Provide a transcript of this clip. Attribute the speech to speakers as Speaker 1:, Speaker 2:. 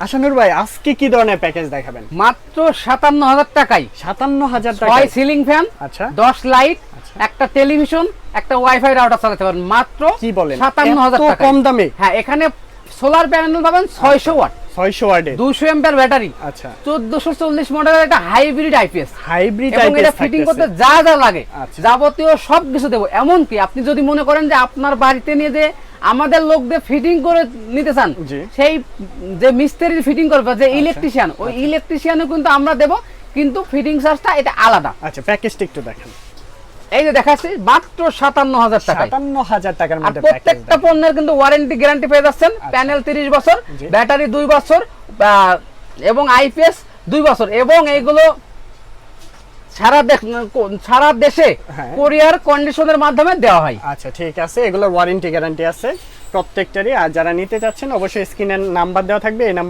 Speaker 1: আশানুর ভাই আজকে কি ধরনের প্যাকেজ দেখাবেন?
Speaker 2: মাত্র 57,000 টাকায়
Speaker 1: 57,000 টাকা।
Speaker 2: 6 সিলিং ফ্যান,
Speaker 1: আচ্ছা
Speaker 2: 10 লাইট,
Speaker 1: আচ্ছা।
Speaker 2: একটা টেলিভিশন, একটা ওয়াইফাই রাউটার চালাতে পারেন মাত্র
Speaker 1: কি বলেন
Speaker 2: 57,000
Speaker 1: এত
Speaker 2: টাকা।
Speaker 1: কম দামে?
Speaker 2: হ্যাঁ, এখানে সোলার প্যানেল পাবেন 600 ওয়াট,
Speaker 1: 600 ওয়াটের
Speaker 2: 200 এম্পিয়ার ব্যাটারি,
Speaker 1: আচ্ছা
Speaker 2: 1440 মডেলের একটা হাইব্রিড আইপিএস,
Speaker 1: হাইব্রিড
Speaker 2: এবং এটা ফিটিং করতে যা যা লাগে
Speaker 1: আচ্ছা।
Speaker 2: যাবতীয় সবকিছু দেবো। এমনকি আপনি যদি মনে করেন যে আপনার বাড়িতে নিয়ে যে আমাদের লোক দিয়ে ফিটিং করে নিতে চান,
Speaker 1: জি।
Speaker 2: সেই যে মিস্ত্রি ফিটিং করবে, যে ইলেকট্রিশিয়ান, ওই ইলেকট্রিশিয়ানও কিন্তু আমরা দেবো, কিন্তু ফিটিং চার্জটা এটা আলাদা।
Speaker 1: আচ্ছা প্যাকেজটা একটু দেখেন।
Speaker 2: এই যে দেখাচ্ছি মাত্র 57,000 টাকা।
Speaker 1: 57,000 টাকার
Speaker 2: আর
Speaker 1: মধ্যে
Speaker 2: প্রত্যেকটা পণ্যের কিন্তু ওয়ারেন্টি গ্যারান্টি পেয়ে যাচ্ছেন। প্যানেল 30 বছর,
Speaker 1: জি।
Speaker 2: ব্যাটারি 2 বছর, এবং আইপিএস 2 বছর, এবং এইগুলো সারা দেশে
Speaker 1: হ্যাঁ।
Speaker 2: কোরিয়ার কন্ডিশনের মাধ্যমে দেওয়া হয়।
Speaker 1: আচ্ছা ঠিক আছে, এগুলোর ওয়ারেন্টি গ্যারান্টি আছে প্রত্যেকটারই। আর যারা নিতে চাচ্ছেন অবশ্যই স্ক্রিনের নাম্বার দেওয়া থাকবে, এই